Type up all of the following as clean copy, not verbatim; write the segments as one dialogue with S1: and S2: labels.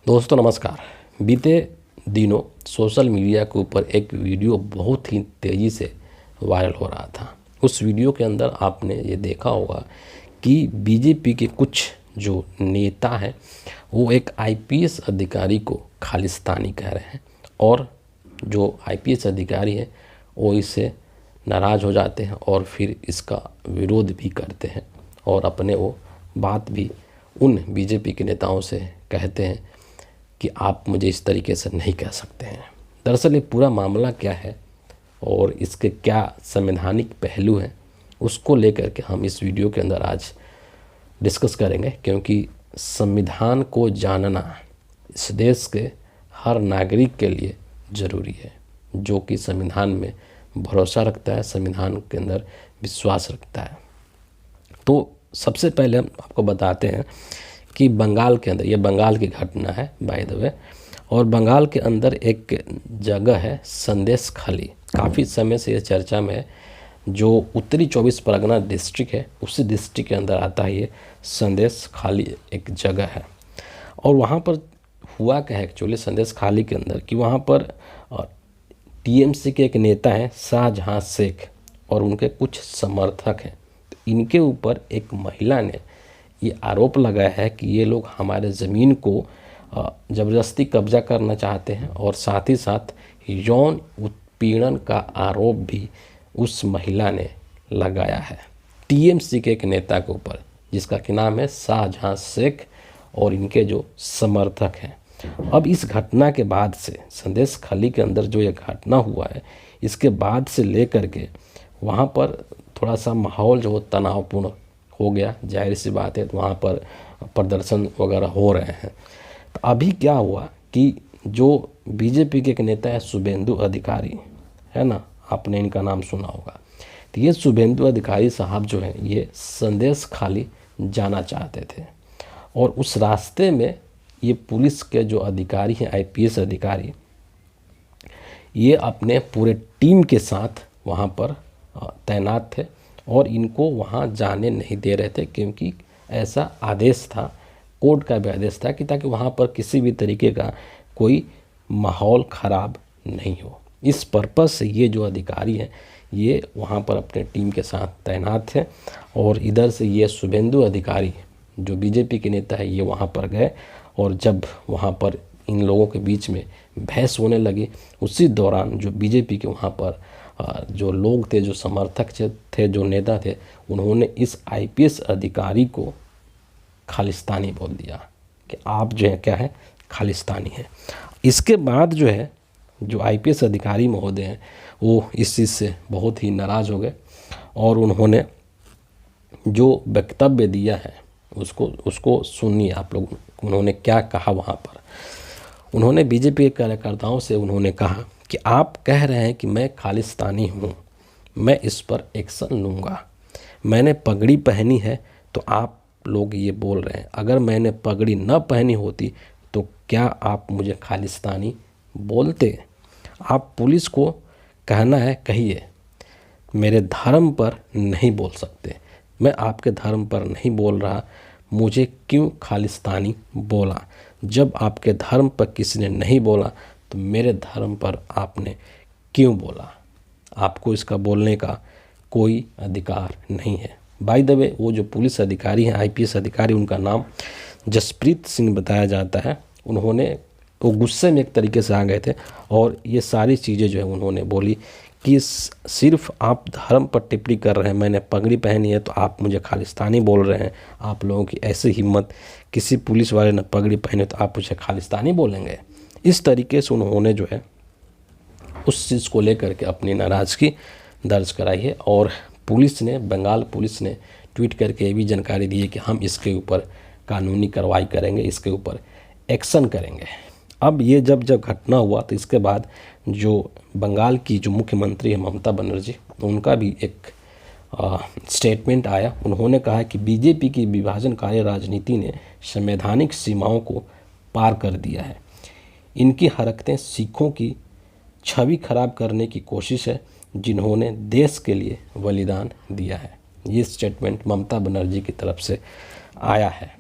S1: दोस्तों नमस्कार। बीते दिनों सोशल मीडिया के ऊपर एक वीडियो बहुत ही तेज़ी से वायरल हो रहा था। उस वीडियो के अंदर आपने ये देखा होगा कि बीजेपी के कुछ जो नेता हैं वो एक आईपीएस अधिकारी को खालिस्तानी कह रहे हैं और जो आईपीएस अधिकारी है वो इससे नाराज़ हो जाते हैं और फिर इसका विरोध भी करते हैं और अपने वो बात भी उन बीजेपी के नेताओं से कहते हैं कि आप मुझे इस तरीके से नहीं कह सकते हैं। दरअसल ये पूरा मामला क्या है और इसके क्या संवैधानिक पहलू हैं उसको लेकर के हम इस वीडियो के अंदर आज डिस्कस करेंगे, क्योंकि संविधान को जानना इस देश के हर नागरिक के लिए ज़रूरी है, जो कि संविधान में भरोसा रखता है, संविधान के अंदर विश्वास रखता है। तो सबसे पहले हम आपको बताते हैं कि बंगाल के अंदर, ये बंगाल की घटना है बाय द वे, और बंगाल के अंदर एक जगह है संदेश खाली। काफ़ी समय से ये चर्चा में है। जो उत्तरी 24 परगना डिस्ट्रिक्ट है उसी डिस्ट्रिक्ट के अंदर आता है ये संदेश खाली एक जगह है। और वहाँ पर हुआ क्या है एक्चुअली संदेश खाली के अंदर कि वहाँ पर टीएमसी के एक नेता हैं शाहजहां शेख और उनके कुछ समर्थक हैं। तो इनके ऊपर एक महिला ने ये आरोप लगाया है कि ये लोग हमारे ज़मीन को ज़बरदस्ती कब्जा करना चाहते हैं और साथ ही साथ यौन उत्पीड़न का आरोप भी उस महिला ने लगाया है टीएमसी के एक नेता के ऊपर, जिसका कि नाम है शाहजहां शेख और इनके जो समर्थक हैं। अब इस घटना के बाद से संदेश खाली के अंदर जो ये घटना हुआ है, इसके बाद से लेकर के वहाँ पर थोड़ा सा माहौल जो तनावपूर्ण हो गया। जाहिर सी बात है, तो वहाँ पर प्रदर्शन वगैरह हो रहे हैं। तो अभी क्या हुआ कि जो बीजेपी के एक नेता है शुभेंदु अधिकारी, है ना, आपने इनका नाम सुना होगा। तो ये शुभेंदु अधिकारी साहब जो हैं ये संदेश खाली जाना चाहते थे और उस रास्ते में ये पुलिस के जो अधिकारी हैं आईपीएस अधिकारी, ये अपने पूरे टीम के साथ वहाँ पर तैनात थे और इनको वहाँ जाने नहीं दे रहे थे, क्योंकि ऐसा आदेश था, कोर्ट का भी आदेश था कि ताकि वहाँ पर किसी भी तरीके का कोई माहौल ख़राब नहीं हो। इस पर्पज़ से ये जो अधिकारी हैं ये वहाँ पर अपने टीम के साथ तैनात थे और इधर से ये शुभेंदु अधिकारी जो बीजेपी के नेता है ये वहाँ पर गए और जब वहाँ पर इन लोगों के बीच में बहस होने लगी, उसी दौरान जो बीजेपी के वहाँ पर जो लोग थे, जो समर्थक थे, जो नेता थे, उन्होंने इस आईपीएस अधिकारी को खालिस्तानी बोल दिया कि आप जो है क्या है, खालिस्तानी है। इसके बाद जो है जो आईपीएस अधिकारी महोदय हैं वो इस चीज़ से बहुत ही नाराज़ हो गए और उन्होंने जो वक्तव्य दिया है उसको सुनिए आप लोग। उन्होंने क्या कहा वहाँ पर। उन्होंने बीजेपी के कार्यकर्ताओं से उन्होंने कहा कि आप कह रहे हैं कि मैं खालिस्तानी हूँ, मैं इस पर एक्शन लूँगा। मैंने पगड़ी पहनी है तो आप लोग ये बोल रहे हैं, अगर मैंने पगड़ी न पहनी होती तो क्या आप मुझे खालिस्तानी बोलते? आप पुलिस को कहना है कहिए, मेरे धर्म पर नहीं बोल सकते। मैं आपके धर्म पर नहीं बोल रहा, मुझे क्यों खालिस्तानी बोला? जब आपके धर्म पर किसी ने नहीं बोला तो मेरे धर्म पर आपने क्यों बोला? आपको इसका बोलने का कोई अधिकार नहीं है। बाय द वे वो जो पुलिस अधिकारी हैं आईपीएस अधिकारी, उनका नाम जसप्रीत सिंह बताया जाता है। उन्होंने वो गुस्से में एक तरीके से आ गए थे और ये सारी चीज़ें जो है उन्होंने बोली कि सिर्फ आप धर्म पर टिप्पणी कर रहे हैं, मैंने पगड़ी पहनी है तो आप मुझे खालिस्तानी बोल रहे हैं। आप लोगों की ऐसी हिम्मत, किसी पुलिस वाले ने पगड़ी पहनी तो आप मुझे खालिस्तानी बोलेंगे? इस तरीके से उन्होंने जो है उस चीज़ को लेकर के अपनी नाराज़गी दर्ज कराई है और पुलिस ने, बंगाल पुलिस ने ट्वीट करके ये भी जानकारी दी है कि हम इसके ऊपर कानूनी कार्रवाई करेंगे, इसके ऊपर एक्शन करेंगे। अब ये जब घटना हुआ तो इसके बाद जो बंगाल की जो मुख्यमंत्री है ममता बनर्जी, उनका भी एक स्टेटमेंट आया। उन्होंने कहा कि बीजेपी की विभाजनकारी राजनीति ने संवैधानिक सीमाओं को पार कर दिया है। इनकी हरकतें सिखों की छवि खराब करने की कोशिश है, जिन्होंने देश के लिए बलिदान दिया है। ये स्टेटमेंट ममता बनर्जी की तरफ से आया है।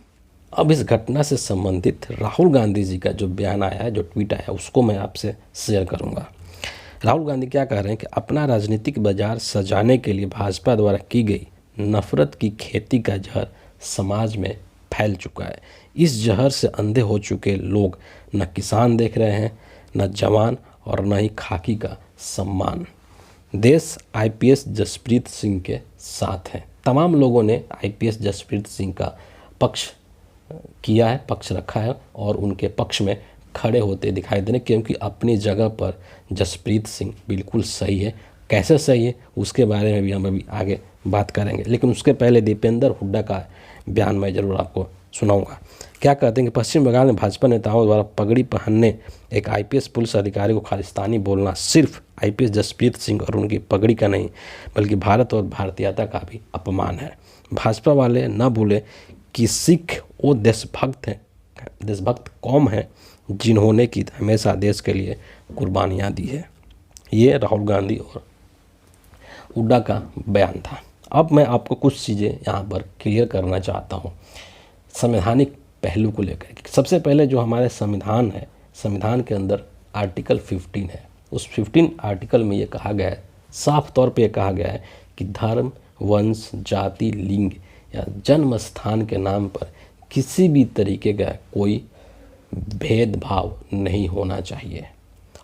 S1: अब इस घटना से संबंधित राहुल गांधी जी का जो बयान आया है, जो ट्वीट आया है, उसको मैं आपसे शेयर करूंगा। राहुल गांधी क्या कह रहे हैं कि अपना राजनीतिक बाजार सजाने के लिए भाजपा द्वारा की गई नफरत की खेती का जहर समाज में फैल चुका है। इस जहर से अंधे हो चुके लोग न किसान देख रहे हैं, न जवान और न ही खाकी का सम्मान। देश आईपीएस जसप्रीत सिंह के साथ है। तमाम लोगों ने आईपीएस जसप्रीत सिंह का पक्ष किया है, पक्ष रखा है और उनके पक्ष में खड़े होते दिखाई दे रहे, क्योंकि अपनी जगह पर जसप्रीत सिंह बिल्कुल सही है। कैसे सही है उसके बारे में भी हम अभी आगे बात करेंगे, लेकिन उसके पहले दीपेंद्र हुड्डा का बयान मैं ज़रूर आपको सुनाऊंगा। क्या कहते हैं कि पश्चिम बंगाल में भाजपा नेताओं द्वारा पगड़ी पहनने एक आईपीएस पुलिस अधिकारी को खालिस्तानी बोलना सिर्फ आईपीएस जसप्रीत सिंह और उनकी पगड़ी का नहीं, बल्कि भारत और भारतीयता का भी अपमान है। भाजपा वाले न भूले कि सिख वो देशभक्त कौम है जिन्होंने की हमेशा देश के लिए कुर्बानियाँ दी है। ये राहुल गांधी और हुड्डा का बयान था। अब मैं आपको कुछ चीज़ें यहाँ पर क्लियर करना चाहता हूँ संवैधानिक पहलू को लेकर। सबसे पहले जो हमारे संविधान है, संविधान के अंदर आर्टिकल 15 है। उस 15 आर्टिकल में ये कहा गया है, साफ तौर पे ये कहा गया है कि धर्म, वंश, जाति, लिंग या जन्म स्थान के नाम पर किसी भी तरीके का कोई भेदभाव नहीं होना चाहिए।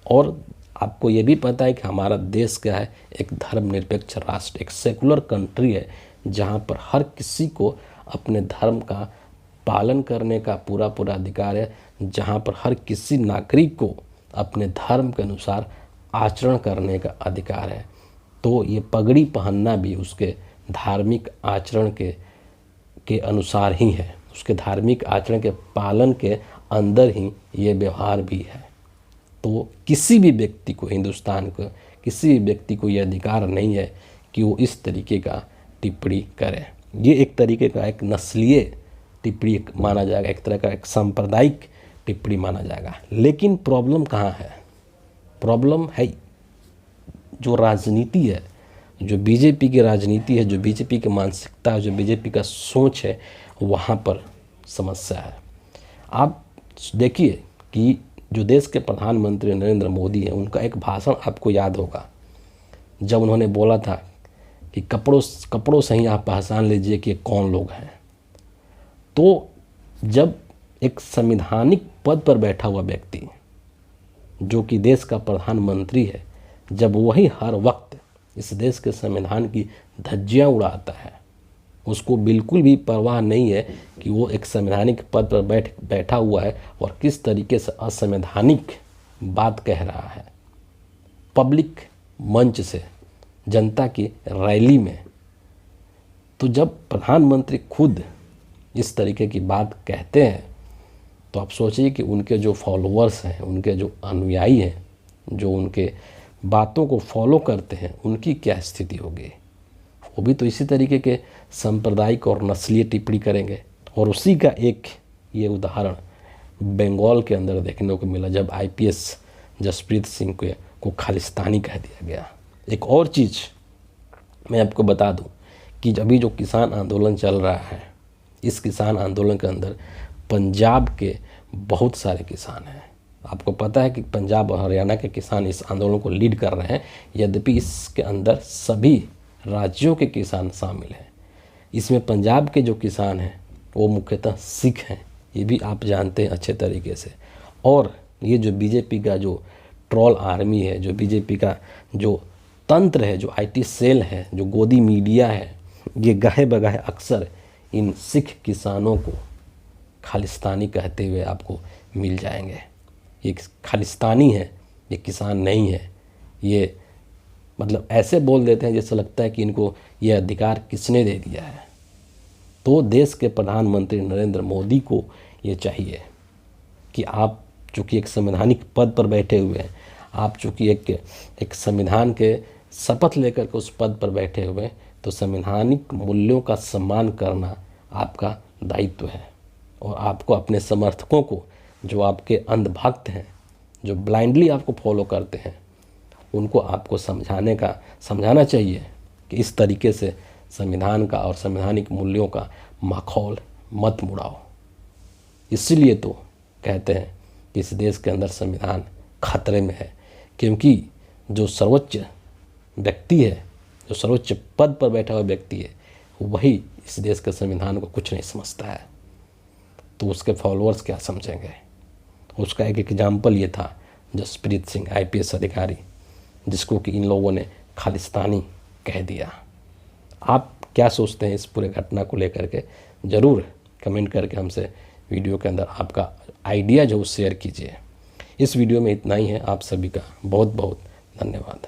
S1: और आपको ये भी पता है कि हमारा देश क्या है, एक धर्मनिरपेक्ष राष्ट्र, एक सेकुलर कंट्री है, जहाँ पर हर किसी को अपने धर्म का पालन करने का पूरा अधिकार है, जहाँ पर हर किसी नागरिक को अपने धर्म के अनुसार आचरण करने का अधिकार है। तो ये पगड़ी पहनना भी उसके धार्मिक आचरण के अनुसार ही है, उसके धार्मिक आचरण के पालन के अंदर ही ये व्यवहार भी है। तो किसी भी व्यक्ति को, हिंदुस्तान को किसी भी व्यक्ति को ये अधिकार नहीं है कि वो इस तरीके का टिप्पणी करे। ये एक तरीके का एक नस्लीय टिप्पणी माना जाएगा, एक तरह का एक सांप्रदायिक टिप्पणी माना जाएगा। लेकिन प्रॉब्लम कहाँ है? प्रॉब्लम है जो राजनीति है, जो बीजेपी की राजनीति है, जो बीजेपी की मानसिकता है, जो बीजेपी का सोच है, वहाँ पर समस्या है। आप देखिए कि जो देश के प्रधानमंत्री नरेंद्र मोदी हैं, उनका एक भाषण आपको याद होगा, जब उन्होंने बोला था कि कपड़ों से ही आप पहचान लीजिए कि कौन लोग हैं। तो जब एक संवैधानिक पद पर बैठा हुआ व्यक्ति जो कि देश का प्रधानमंत्री है, जब वही हर वक्त इस देश के संविधान की धज्जियां उड़ाता है, उसको बिल्कुल भी परवाह नहीं है कि वो एक संवैधानिक पद पर बैठा हुआ है और किस तरीके से असंवैधानिक बात कह रहा है पब्लिक मंच से, जनता की रैली में। तो जब प्रधानमंत्री खुद इस तरीके की बात कहते हैं, तो आप सोचिए कि उनके जो फॉलोअर्स हैं, उनके जो अनुयायी हैं, जो उनके बातों को फॉलो करते हैं, उनकी क्या स्थिति होगी। वो भी तो इसी तरीके के सांप्रदायिक और नस्लीय टिप्पणी करेंगे। और उसी का एक ये उदाहरण बंगाल के अंदर देखने को मिला, जब आईपीएस जसप्रीत सिंह को खालिस्तानी कह दिया गया। एक और चीज़ मैं आपको बता दूं कि अभी जो किसान आंदोलन चल रहा है, इस किसान आंदोलन के अंदर पंजाब के बहुत सारे किसान हैं। आपको पता है कि पंजाब और हरियाणा के किसान इस आंदोलन को लीड कर रहे हैं, यद्यपि इसके अंदर सभी राज्यों के किसान शामिल हैं। इसमें पंजाब के जो किसान हैं वो मुख्यतः सिख हैं, ये भी आप जानते हैं अच्छे तरीके से। और ये जो बीजेपी का जो ट्रोल आर्मी है, जो बीजेपी का जो तंत्र है, जो आईटी सेल है, जो गोदी मीडिया है, ये गाहे बगाहे अक्सर इन सिख किसानों को खालिस्तानी कहते हुए आपको मिल जाएंगे। ये खालिस्तानी है, ये किसान नहीं है। ये मतलब ऐसे बोल देते हैं जैसे लगता है कि इनको ये अधिकार किसने दे दिया है। तो देश के प्रधानमंत्री नरेंद्र मोदी को ये चाहिए कि आप चूँकि एक संवैधानिक पद पर बैठे हुए हैं, आप चूँकि एक संविधान के शपथ लेकर के उस पद पर बैठे हुए हैं, तो संवैधानिक मूल्यों का सम्मान करना आपका दायित्व है। और आपको अपने समर्थकों को, जो आपके अंधभक्त हैं, जो ब्लाइंडली आपको फॉलो करते हैं, उनको आपको समझाना चाहिए कि इस तरीके से संविधान का और संवैधानिक मूल्यों का माखौल मत मुड़ाओ। इसीलिए तो कहते हैं कि इस देश के अंदर संविधान खतरे में है, क्योंकि जो सर्वोच्च व्यक्ति है, जो सर्वोच्च पद पर बैठा हुआ व्यक्ति है, वही इस देश के संविधान को कुछ नहीं समझता है। तो उसके फॉलोअर्स क्या समझेंगे। उसका एक एग्जाम्पल ये था जसप्रीत सिंह IPS अधिकारी, जिसको कि इन लोगों ने खालिस्तानी कह दिया। आप क्या सोचते हैं इस पूरे घटना को लेकर के, ज़रूर कमेंट करके हमसे वीडियो के अंदर आपका आइडिया जो शेयर कीजिए। इस वीडियो में इतना ही है। आप सभी का बहुत बहुत धन्यवाद।